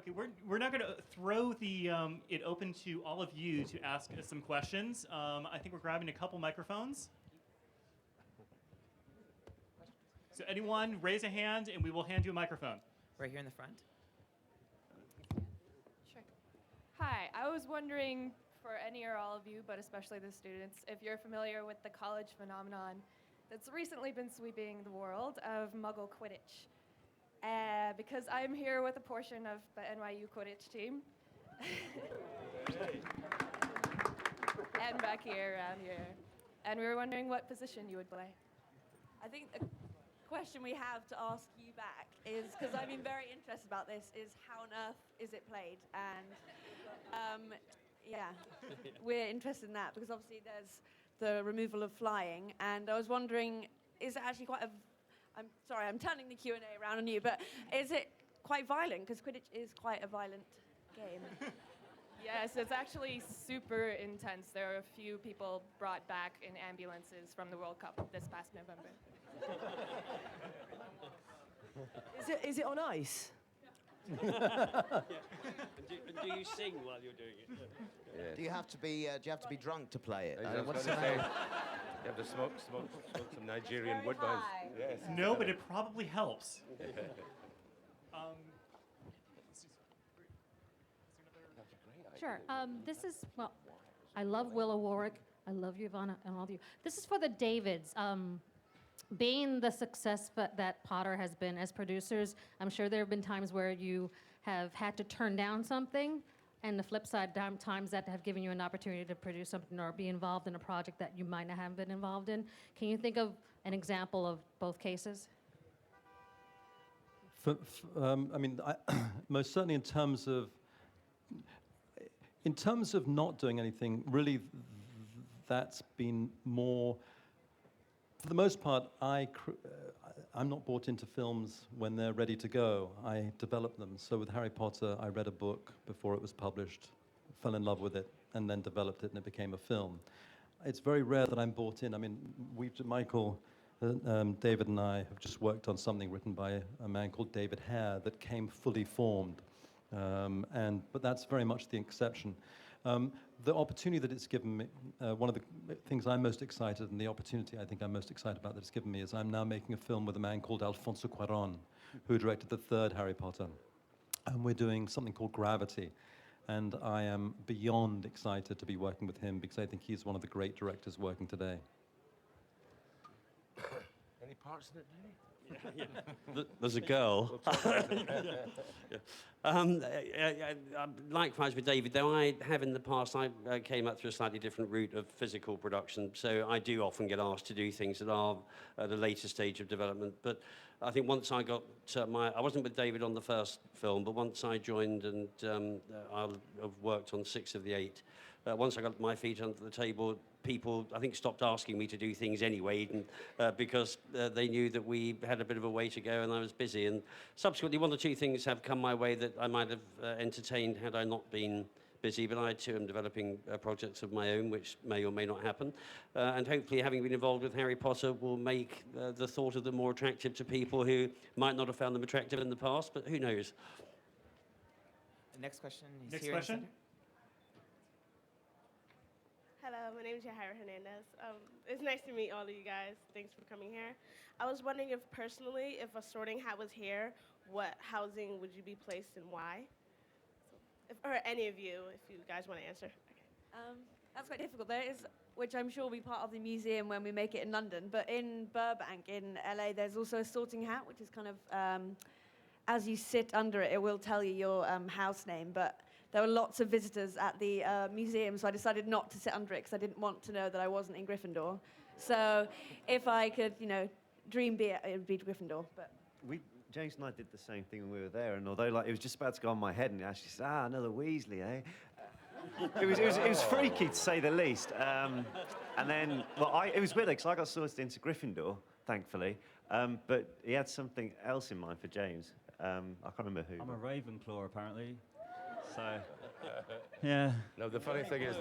Okay, we're not going to throw it open to all of you to ask us some questions. I think we're grabbing a couple microphones. So anyone, raise a hand, and we will hand you a microphone. Right here in the front. Sure. Hi, I was wondering for any or all of you, but especially the students, if you're familiar with the college phenomenon that's recently been sweeping the world of Muggle Quidditch. Because I'm here with a portion of the NYU Quidditch team. And back here, around here. And we were wondering what position you would play. I think the question we have to ask you back is, because I've been very interested about this, is how on earth is it played? And yeah, we're interested in that because obviously there's the removal of flying, and I was wondering, is it actually quite a... I'm sorry, I'm turning the Q&A around on you, but is it quite violent? Because Quidditch is quite a violent game. Yes, it's actually super intense. There are a few people brought back in ambulances from the World Cup this past November. Is it on ice? And do you sing while you're doing it? Do you have to be drunk to play it? What's the name? You have to smoke some Nigerian woodbines. Yes. No, but it probably helps. Sure. This is, well, I love Willow Warwick. I love you, Ivana, and all of you. This is for the Davids. Being the success that Potter has been as producers, I'm sure there have been times where you have had to turn down something, and the flip side, times that have given you an opportunity to produce something or be involved in a project that you might not have been involved in. Can you think of an example of both cases? I mean, most certainly in terms of not doing anything, really, that's been more. For the most part, I'm not brought into films when they're ready to go. I develop them. So with Harry Potter, I read a book before it was published, fell in love with it, and then developed it, and it became a film. It's very rare that I'm brought in. I mean, Michael, David and I have just worked on something written by a man called David Hare that came fully formed. But that's very much the exception. The opportunity that it's given me, one of the things I'm most excited, and the opportunity I think I'm most excited about that it's given me, is I'm now making a film with a man called Alfonso Cuarón, who directed the third Harry Potter. And we're doing something called Gravity. And I am beyond excited to be working with him because I think he's one of the great directors working today. Any parts in it, Ginny? There's a girl. Likewise with David, though I have in the past, I came up through a slightly different route of physical production, so I do often get asked to do things that are at a later stage of development. But I think once I got I wasn't with David on the first film, but once I joined and I've worked on 6 of the 8, once I got my feet under the table, people, I think, stopped asking me to do things anyway, and, because they knew that we had a bit of a way to go and I was busy. And subsequently, 1 or 2 things have come my way that I might have entertained had I not been busy, but I too am developing projects of my own, which may or may not happen. And hopefully, having been involved with Harry Potter will make the thought of them more attractive to people who might not have found them attractive in the past, but who knows? The next question is Next here question. in the center. Hello, my name is Yahaira Hernandez. It's nice to meet all of you guys. Thanks for coming here. I was wondering if personally, if a sorting hat was here, what housing would you be placed and why? Or any of you, if you guys want to answer. Okay. That's quite difficult. There is, which I'm sure will be part of the museum when we make it in London, but in Burbank, in LA, there's also a sorting hat, which is kind of, as you sit under it, it will tell you your house name, but there were lots of visitors at the museum, so I decided not to sit under it because I didn't want to know that I wasn't in Gryffindor. So if I could, dream be it would be Gryffindor. But James and I did the same thing when we were there, and although it was just about to go on my head, and it actually said, another Weasley, eh? It was freaky to say the least. And then, it was weird because I got sorted into Gryffindor, thankfully, but he had something else in mind for James. I can't remember who. I'm a Ravenclaw, apparently. So, yeah. No, the funny thing is,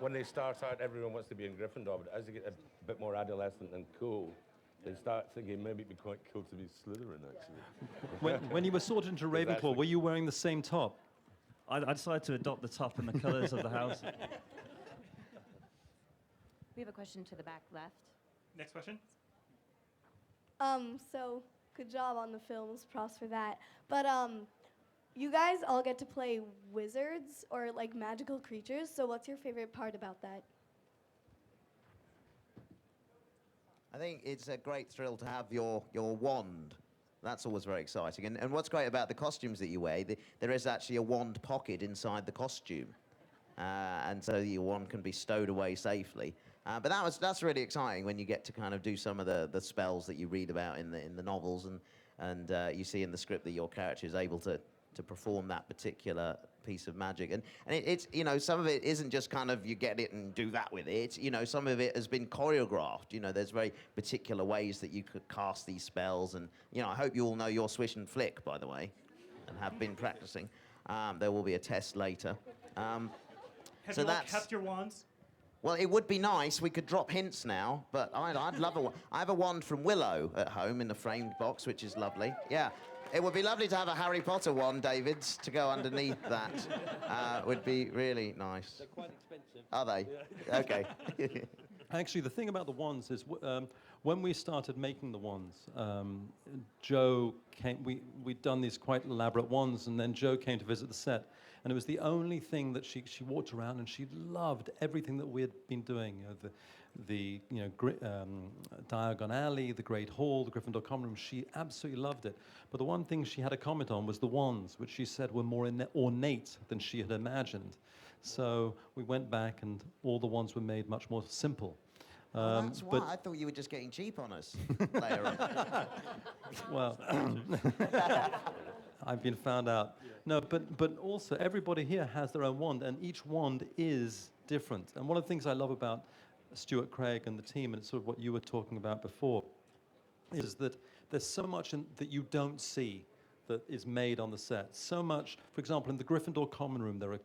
when they start out, everyone wants to be in Gryffindor, but as they get a bit more adolescent and cool, They start thinking maybe it'd be quite cool to be Slytherin, actually. When you were sorted into Ravenclaw, actually- were you wearing the same top? I decided to adopt the top and the colours of the house. We have a question to the back left. Next question. So good job on the films, props for that. But you guys all get to play wizards or like magical creatures. So what's your favorite part about that? I think it's a great thrill to have your wand. That's always very exciting. And what's great about the costumes that you wear, there is actually a wand pocket inside the costume. And so your wand can be stowed away safely. But that's really exciting when you get to kind of do some of the spells that you read about in the novels, and you see in the script that your character is able to perform that particular piece of magic. And it's, you know, some of it isn't just kind of you get it and do that with it. You know, some of it has been choreographed. You know, there's very particular ways that you could cast these spells. And, you know, I hope you all know your swish and flick, by the way, and have been practicing. There will be a test later. Have So you all that's- kept your wands? Well, it would be nice. We could drop hints now, but I'd love a wand. I have a wand from Willow at home in the framed box, which is lovely. Yeah. It would be lovely to have a Harry Potter wand, David's, to go underneath that. Would be really nice. They're quite expensive. Are they? Okay. Actually, the thing about the wands is when we started making the wands, Joe came, we'd done these quite elaborate wands, and then Joe came to visit the set. And it was the only thing that she walked around, and she loved everything that we had been doing. You know, Diagon Alley, the Great Hall, the Gryffindor Common Room. She absolutely loved it. But the one thing she had a comment on was the wands, which she said were more ornate than she had imagined. So we went back, and all the wands were made much more simple. That's why. I thought you were just getting cheap on us later on. Well, I've been found out. No, but also everybody here has their own wand, and each wand is different. And one of the things I love about Stuart Craig and the team, and it's sort of what you were talking about before, is that there's so much that you don't see that is made on the set. So much, for example, in the Gryffindor Common Room, there are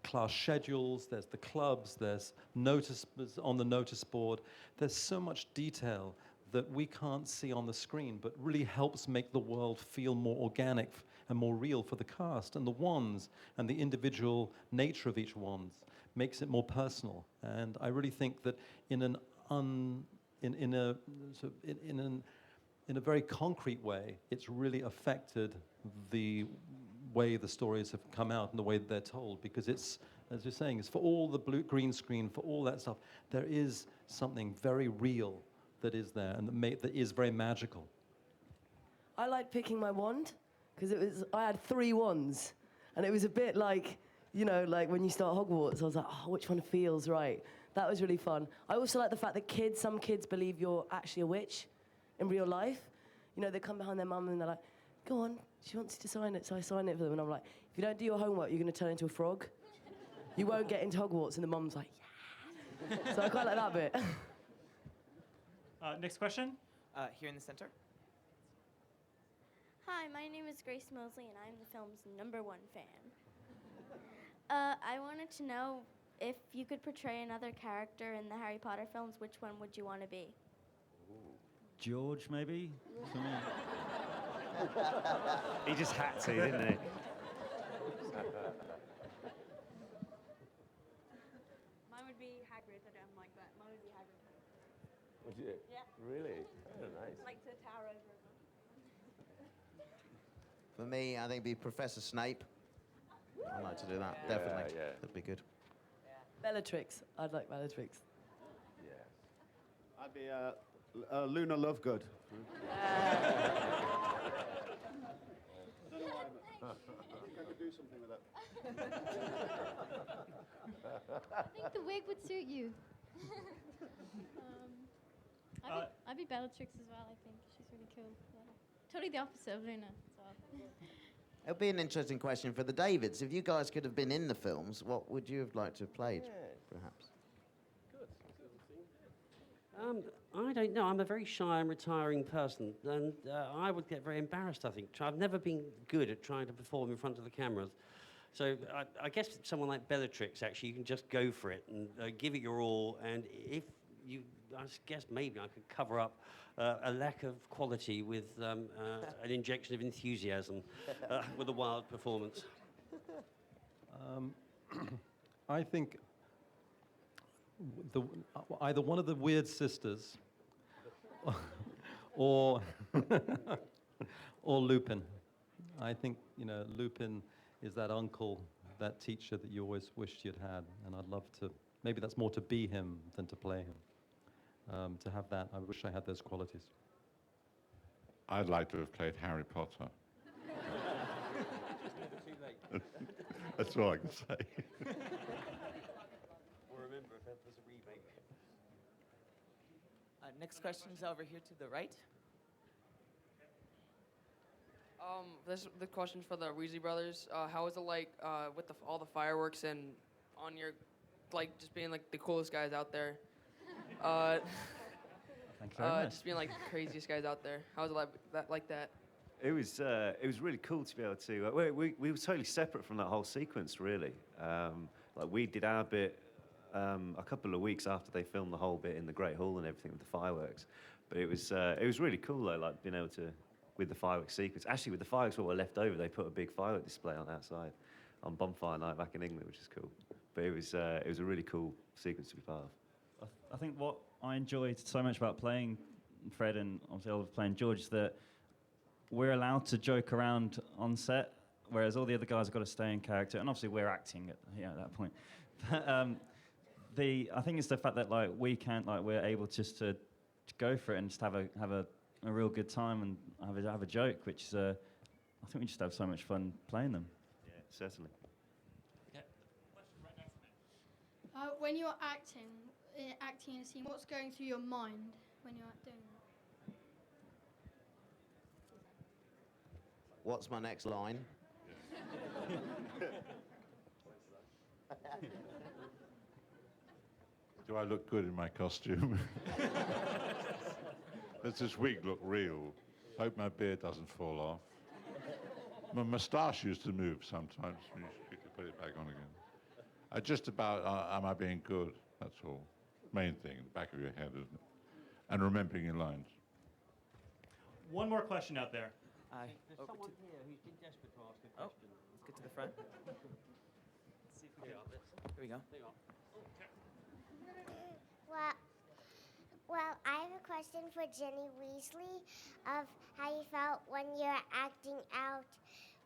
class schedules, there's the clubs, there's notices on the notice board. There's so much detail that we can't see on the screen, but really helps make the world feel more organic and more real for the cast. And the wands and the individual nature of each wand makes it more personal. And I really think that in a very concrete way, it's really affected the way the stories have come out and the way that they're told, because it's, as you're saying, it's for all the green screen, for all that stuff, there is something very real that is there and that is very magical. I like picking my wand because I had 3 wands, and it was a bit like, you know, like when you start Hogwarts. I was like, oh, which one feels right? That was really fun. I also like the fact that some kids believe you're actually a witch in real life. You know, they come behind their mum and they're like, go on, she wants you to sign it, so I sign it for them. And I'm like, if you don't do your homework, you're going to turn into a frog. You won't get into Hogwarts. And the mum's like, yeah. So I quite like that bit. Next question. Here in the center. Hi, my name is Grace Mosley, and I'm the film's #1 fan. I wanted to know if you could portray another character in the Harry Potter films, which one would you want to be? George, maybe? For me. He just had to, didn't he? Mine would be Hagrid. I don't like that. Mine would be Hagrid. Would you? Yeah. Really? Oh, nice. Like to tower over everyone. For me, I think it'd be Professor Snape. I'd like to do that, definitely. Yeah. That'd be good. Bellatrix. I'd like Bellatrix. Yes. I'd be Luna Lovegood. I don't know why, but I think I could do something with that. I think the wig would suit you. I'd be Bellatrix as well, I think. She's really cool. Yeah. Totally the opposite of Luna as well. It'll be an interesting question for the Davids. If you guys could have been in the films, what would you have liked to have played, perhaps? I don't know. I'm a very shy and retiring person, and I would get very embarrassed, I think. I've never been good at trying to perform in front of the cameras. So I guess someone like Bellatrix, actually, you can just go for it and give it your all, and if I guess maybe I could cover up a lack of quality with an injection of enthusiasm with a wild performance. I think either one of the weird sisters or or Lupin. I think, Lupin is that uncle, that teacher that you always wished you'd had, and I'd love to, maybe that's more to be him than to play him. To have that, I wish I had those qualities. I'd like to have played Harry Potter. That's all I can say. Or remember if there's a remake. Next question is over here to the right. The question's for the Weasley brothers. How is it like with all the fireworks and on your, like, just being like the coolest guys out there? Thank you very much. Just being like the craziest guys out there. How is it like that? It was really cool to be able to. We were totally separate from that whole sequence, really. Like we did our bit a couple of weeks after they filmed the whole bit in the Great Hall and everything with the fireworks. But it was really cool though, like being able to with the fireworks sequence. Actually, with the fireworks that were left over, they put a big firework display on outside on Bonfire Night back in England, which is cool. But it was a really cool sequence to be part of. I think what I enjoyed so much about playing Fred and obviously Oliver playing George is that we're allowed to joke around on set, whereas all the other guys have got to stay in character, and obviously we're acting at that point. But I think it's the fact that like we can't, like we're able just to go for it and just have a real good time and have a joke, which is I think we just have so much fun playing them. Yeah, certainly. When you're acting in a scene, what's going through your mind when you're doing that? What's my next line? Do I look good in my costume? Does this wig look real? Hope my beard doesn't fall off. My moustache used to move sometimes. You could put it back on again. Just about, am I being good? That's all. Main thing, in the back of your head, isn't it? And remembering your lines. One more question out there. There's someone here who's been desperate to ask a question. Let's get to the front. Let's see if we can. Here we go. Hang on. Well, I have a question for Ginny Weasley of how you felt when you're acting out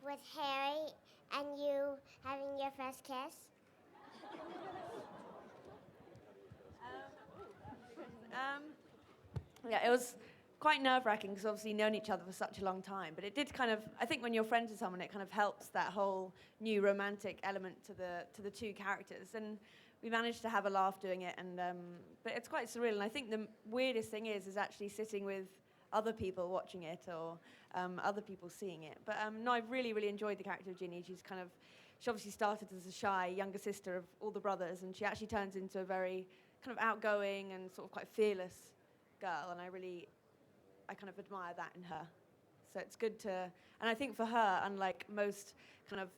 with Harry and you having your first kiss. Yeah, it was quite nerve-wracking because obviously known each other for such a long time. But it did kind of, I think when you're friends with someone, it kind of helps that whole new romantic element to the two characters. And we managed to have a laugh doing it. And but it's quite surreal. And I think the weirdest thing is actually sitting with other people watching it or other people seeing it. But no, I've really, really enjoyed the character of Ginny. She obviously started as a shy younger sister of all the brothers, and she actually turns into a very kind of outgoing and sort of quite fearless girl, and I kind of admire that in her. So it's good to, and I think for her, unlike most kind of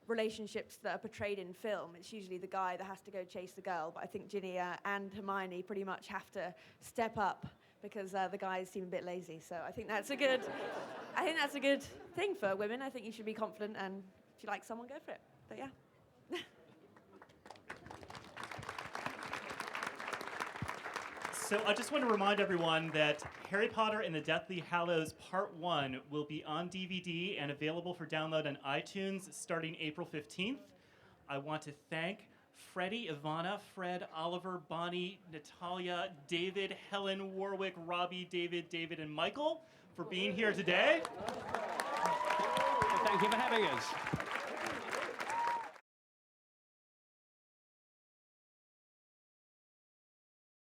relationships that are portrayed in film, it's usually the guy that has to go chase the girl, but I think Ginny and Hermione pretty much have to step up because the guys seem a bit lazy. So I think that's a good, thing for women. I think you should be confident, and if you like someone, go for it. But yeah. So I just want to remind everyone that Harry Potter and the Deathly Hallows Part 1 will be on DVD and available for download on iTunes starting April 15th. I want to thank Freddie, Ivana, Fred, Oliver, Bonnie, Natalia, David, Helen, Warwick, Robbie, David, and Michael for being here today. Thank you for having us.